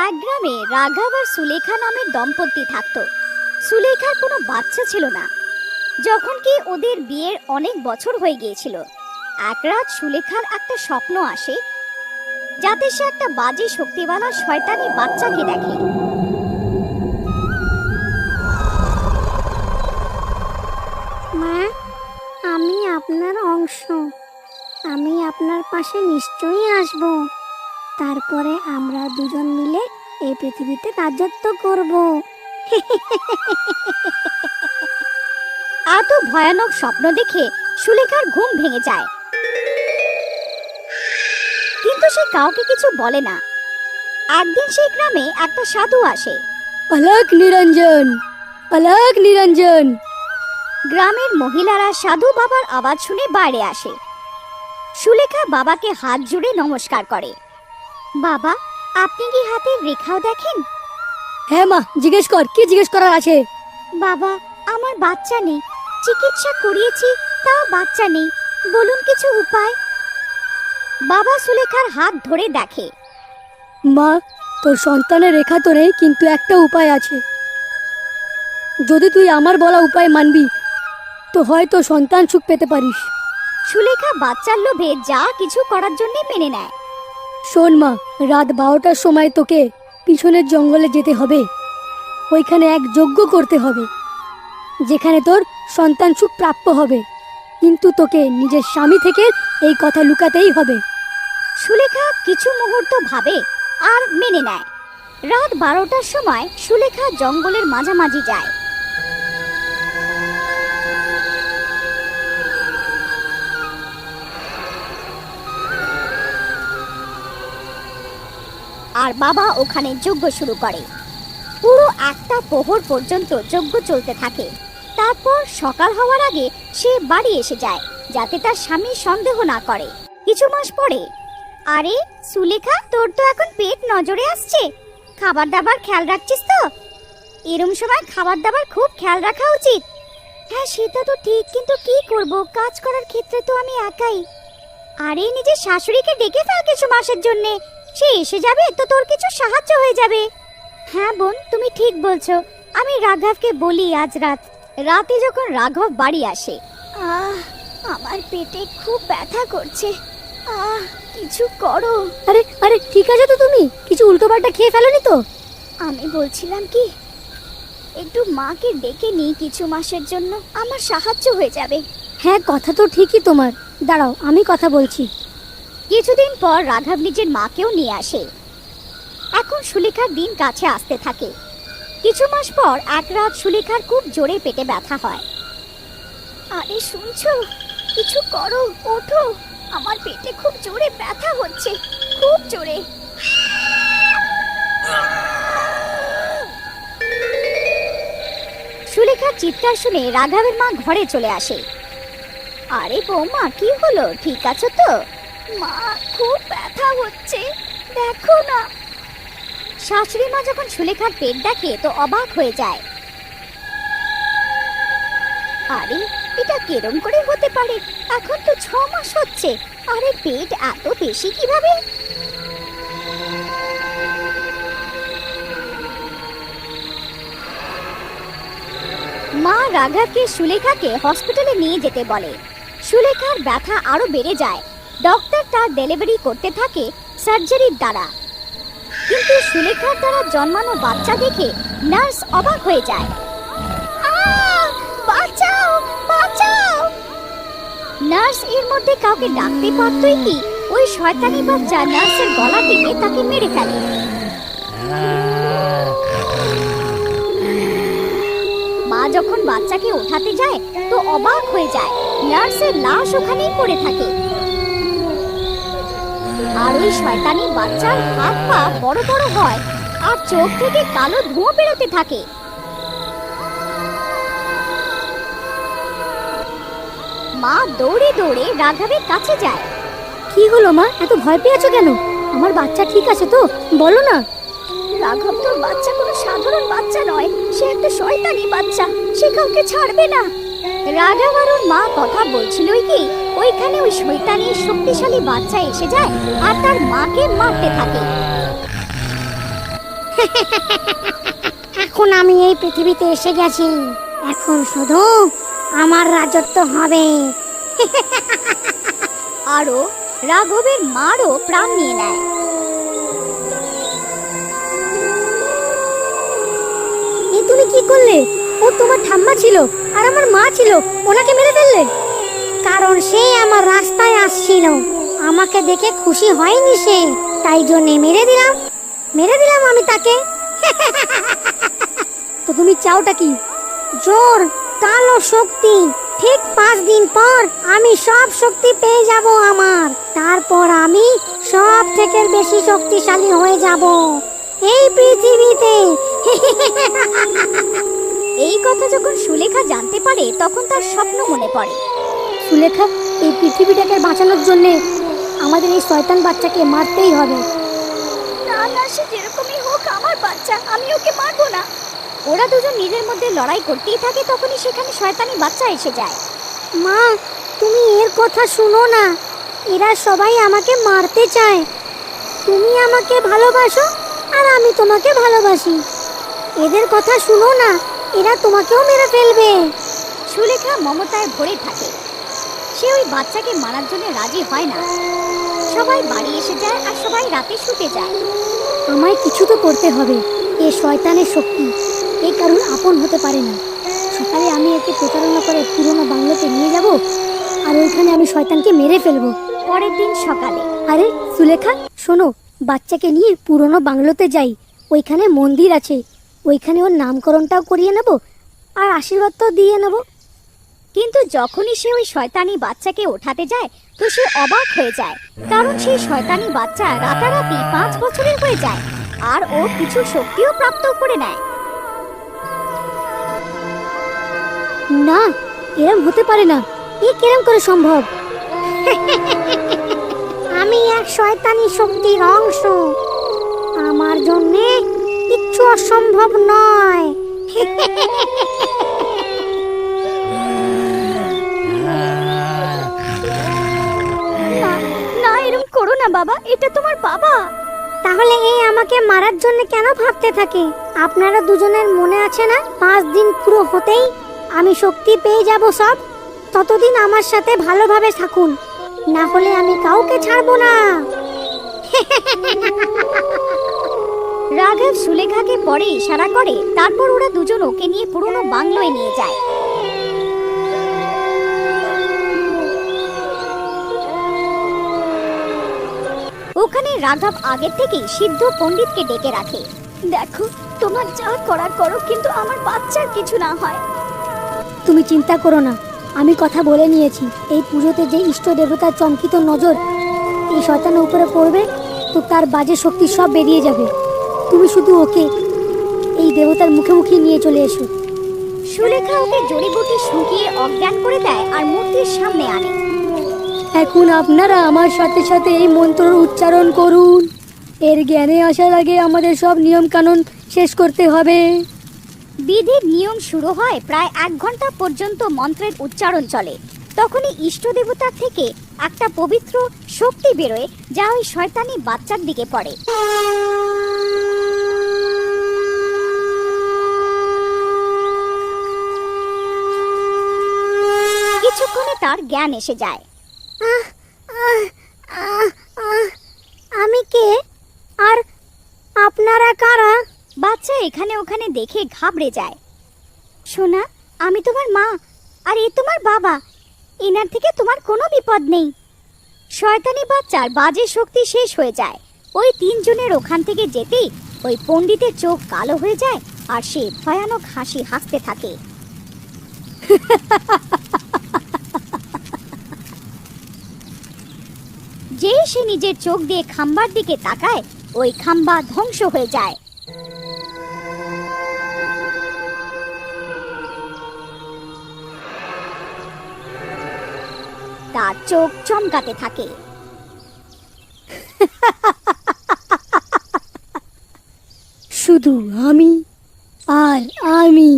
এক গ্রামে রাঘব আর সুলেখা নামের দম্পতি থাকতো। সুলেখার কোনো বাচ্চা ছিল না, যখন কি ওদের বিয়ের অনেক বছর হয়ে গিয়েছিল। এক রাত সুলেখার একটা স্বপ্ন আসে, যাতে সে একটা বাজে শক্তিওয়ালা শয়তানি বাচ্চাকে দেখে। মা, আমি আপনার অংশ, আমি আপনার পাশে নিশ্চয়ই আসব। তারপরে আমরা দুজন মিলে এই পৃথিবীতে রাজত্ব করব। এত ভয়ানক স্বপ্ন দেখে সুলেখার ঘুম ভেঙে যায়, কিন্তু সে কাউকে কিছু বলে না। একদিন সেই গ্রামে একটা সাধু আসে। অলক নিরঞ্জন, অলক নিরঞ্জন। গ্রামের মহিলারা সাধু বাবার আওয়াজ শুনে বাইরে আসে। সুলেখা বাবাকে হাত জুড়ে নমস্কার করে। বাবা, আপনি কি হাতের রেখাও দেখেন? হ্যাঁ মা, জিজ্ঞেস কর, কি জিজ্ঞেস করার আছে? বাবা, আমার বাচ্চা নেই, চিকিৎসা করিয়েছি তাও বাচ্চা নেই, বলুন কিছু উপায়। বাবা সুলেখার হাত ধরে দেখে। মা, তোর সন্তানের রেখা তো নেই, কিন্তু একটা উপায় আছে। যদি তুই আমার বলা উপায় মানবি তো হয়তো সন্তান সুখ পেতে পারিস। সুলেখা বাচ্চার লোভে যা কিছু করার জন্য মেনে নেয়। শোন মা, রাত 12টার সময় তোকে পিছনের জঙ্গলে যেতে হবে। ওইখানে এক যজ্ঞ করতে হবে, যেখানে তোর সন্তান সুখ প্রাপ্য হবে। কিন্তু তোকে নিজের স্বামী থেকে এই কথা লুকাতেই হবে। সুলেখা কিছু মুহূর্ত ভাবে আর মেনে নেয়। রাত 12টার সময় সুলেখা জঙ্গলের মাঝামাঝি যায়। আর বাবা ওখানে যজ্ঞ শুরু করে। পুরো একটা প্রহর পর্যন্ত যজ্ঞ চলতে থাকে। তারপর সকাল হওয়ার আগে সে বাড়ি এসে যায়, যাতে তার স্বামী সন্দেহ না করে। কিছু মাস পরে, আরে সুলেখা, তোর তো এখন পেট নজরে আসছে, খাবার দাবার খেয়াল রাখছিস তো? এরম সময় খাবার দাবার খুব খেয়াল রাখা উচিত। হ্যাঁ, সেটা তো ঠিক, কিন্তু কি করব, কাজ করার ক্ষেত্রে তো আমি একাই। আরে নিজের শাশুড়িকে ডেকে ফেল কিছু মাসের জন্যে, সে এসে যাবে তো তোর কিছু সাহায্য হয়ে যাবে। হ্যাঁ বোন, তুমি ঠিক বলছো, আমি রাঘবকে বলি আজ রাতে যখন রাঘব বাড়ি আসে। আমার পেটে খুব ব্যথা করছে, কিছু করো। আরে আরে, ঠিক আছে তো? তুমি কিছু উল্টোপাল্টা খেয়ে ফেলোনি তো? আমি বলছিলাম কি, একটু মাকে ডেকে নিই কিছু মাসের জন্য, আমার সাহায্য হয়ে যাবে। হ্যাঁ, কথা তো ঠিকই তোমার। দাঁড়াও, আমি কথা বলছি। কিছুদিন পর রাঘব নিজের মাকেও নিয়ে আসে। এখন সুলেখার দিন কাছে আসতে থাকে। কিছু মাস পর এক রাত সুলেখার খুব জোরে পেটে ব্যথা হয়। আরে শুনছো, কিছু করো, ওঠো, আমার পেটে খুব জোরে ব্যথা হচ্ছে, খুব জোরে। সুলেখার চিৎকার শুনে রাঘবের মা ঘরে চলে আসে। আরে বৌমা, কি হলো, ঠিক আছো তো? মা, খুব ব্যথা হচ্ছে, দেখো না। শাশুড়ি মা যখন সুলেখার পেট দেখে তো অবাক হয়ে যায়। আরে এটা কেরম করে হতে পারে, এখন তো 6 মাস হচ্ছে, আরে পেট এত বেশি কিভাবে? মা রাঘবকে সুলেখাকে হসপিটালে নিয়ে যেতে বলে। সুলেখার ব্যথা আরো বেড়ে যায়। ডক্টর তার ডেলিভারি করতে থাকে সার্জারির দ্বারা, কিন্তু সুলেখার দ্বারা জন্মানো বাচ্চা দেখে নার্স অবাক হয়ে যায়। বাঁচাও, বাঁচাও! নার্স এর মধ্যে কাউকে ডাকতে পারতই কি, ওই শয়তানি বাচ্চা নার্সের গলা টিপে তাকে মেরে ফেলে। মা যখন বাচ্চাকে ওঠাতে যায় তো অবাক হয়ে যায়, নার্সের লাশ ওখানেই পড়ে থাকে। আর ওই শয়তানি বাচ্চার হাত পা বড় বড় হয় আর চোখ থেকে কালো ধোঁয়া বেরোতে থাকে। মা দৌড়ে দৌড়ে রাঘবের কাছে যায়। কি হলো মা, এত ভয় পেয়েছো কেন? আমার বাচ্চা ঠিক আছে তো? বলো না। রাঘব, তোর বাচ্চা কোনো সাধারণ বাচ্চা নয়, সে একটা শয়তানি বাচ্চা, সে কাউকে ছাড়বে না। রাঘব আর ওর মা কথা বলছিলই কি ওইখানে ওই শয়তানি শক্তিশালী বাচ্চা এসে যায় আর তার মাকে মারতে থাকে। এখন আমি এই পৃথিবীতে এসে গেছি, এখন শুধু আমার রাজত্ব হবে। আরও রাঘবের মারও প্রাণ নিয়ে নেয়। এ তুমি কি করলে? ও তোমার ঠাম্মা ছিল আর আমার মা ছিল, ওনাকে মেরে ফেললে? কারণ সে আমার রাস্তায় আসছিল, আমাকে দেখে খুশি হয়নি সে, তাই জন্য মেরে দিলাম আমি তাকে। তো তুমি চাওটা কি? জোর, কালো শক্তি। ঠিক 5 দিন পর আমি সব শক্তি পেয়ে যাব আমার, তারপর আমি সব থেকে বেশি শক্তিশালী হয়ে যাব এই পৃথিবীতে। এই কথা যখন সুলেখা জানতে পারে তখন তার স্বপ্ন মনে পড়ে। সুলেখা, এই পৃথিবীটাকে বাঁচানোর জন্য আমাদের এই শয়তান বাচ্চাকে মারতেই হবে। না না, সে যেরকমই হোক আমার বাচ্চা, আমি ওকে মারবো না। ওরা দুজন নিজের মধ্যে লড়াই করতেই থাকে, তখনই সেখানে শয়তানি বাচ্চা এসে যায়। মা, তুমি এর কথা শুনো না, এরা সবাই আমাকে মারতে চায়। তুমি আমাকে ভালোবাসো আর আমি তোমাকে ভালোবাসি, এদের কথা শুনো না, এরা তোমাকেও মেরে ফেলবে। সুলেখা মমতায় ভরে থাকে, সে ওই বাচ্চাকে মারার জন্য রাজি হয় না। সবাই বাড়ি এসে যায় আর সবাই রাতে শুতে যায়। আমায় কিছু তো করতে হবে। এ শয়তানের শক্তি, এ কারুর আপন হতে পারে না। সকালে আমি একে প্রতারণা করে পুরোনো বাংলোতে নিয়ে যাব আর ওইখানে আমি শয়তানকে মেরে ফেলবো। পরের দিন সকালে, আরে সুলেখা, শোনো, বাচ্চাকে নিয়ে পুরোনো বাংলোতে যাই, ওইখানে মন্দির আছে, ওইখানে ওর নামকরণটাও করিয়ে নেব আর আশীর্বাদটাও দিয়ে নেব। কিন্তু যখনই সে ওই শয়তানি বাচ্চাকে ওঠাতে যায় তো সে অবাক হয়ে যায়, কারণ সেই শয়তানি বাচ্চা রাতারাতি 5 বছরের হয়ে যায় আর ও কিছু শক্তিও প্রাপ্ত করে নেয়। না, এরম হতে পারে না, এ কেরম করে সম্ভব? আমি এক শয়তানি শক্তির অংশ, আমার জন্য কিচ্ছু অসম্ভব নয়। না না, এরকম করো না বাবা, এটা তোমার বাবা। তাহলে এই আমাকে মারার জন্য কেন ভাবতে থাকে? আপনারা দুজনের মনে আছে না, 5 দিন পুরো হতেই আমি শক্তি পেয়ে যাব সব। ততদিন আমার সাথে ভালোভাবে থাকুন, না হলে আমি কাউকে ছাড়বো না। রাঘব সুলেখাকে পরে ইশারা করে, তারপর ওরা দুজন ওকে নিয়ে পুরনো বাংলোয় নিয়ে যায়। ওখানে রাঘব আগের থেকেই সিদ্ধ পণ্ডিতকে ডেকে রাখে। দেখো, তোমার যা করার করো, কিন্তু আমার বাচ্চার কিছু না হয়। তুমি চিন্তা করো না, আমি কথা বলে নিয়েছি। এই পুজোতে যে ইষ্ট দেবতার চমকিত নজর এই শয়তানের উপরে পড়বে তো তার বাজে শক্তি সব বেরিয়ে যাবে। তুমি শুধু ওকে এই দেবতার মুখে মুখে নিয়ে চলে এসো। সুলেখা ওকে জড়িবুটি শুকিয়ে অজ্ঞান করে দেয় আর মূর্তির সামনে আনে। এখন আপনারা আমার সাথে সাথে এই মন্ত্র উচ্চারণ করুন। এর জ্ঞানে আসার আগে আমাদের সব নিয়ম কানুন শেষ করতে হবে। বিধির নিয়ম শুরু হয়, প্রায় 1 ঘন্টা পর্যন্ত মন্ত্রের উচ্চারণ চলে। তখনই ইষ্ট দেবতার থেকে একটা পবিত্র শক্তি বেরোয়, যা ওই শয়তানি বাচ্চার দিকে পড়ে। কিছুক্ষণে তার জ্ঞান এসে যায়। আমি কে আর আপনারা কারা? বাচ্চা এখানে ওখানে দেখে ঘাবড়ে যায়। সোনা, আমি তোমার মা আর এ তোমার বাবা, এনার থেকে তোমার কোনো বিপদ নেই। শয়তানি বাচ্চার বাজে শক্তি শেষ হয়ে যায়। ওই 3 জনের ওখান থেকে যেতেই ওই পণ্ডিতের চোখ কালো হয়ে যায় আর সে ভয়ানক হাসি হাসতে থাকে। যেই সে নিজের চোখ দিয়ে খাম্বার দিকে তাকায়, ওই খাম্বা ধ্বংস হয়ে যায়। তার চোখ চমকাতে থাকে। শুধু আমি আর আমি।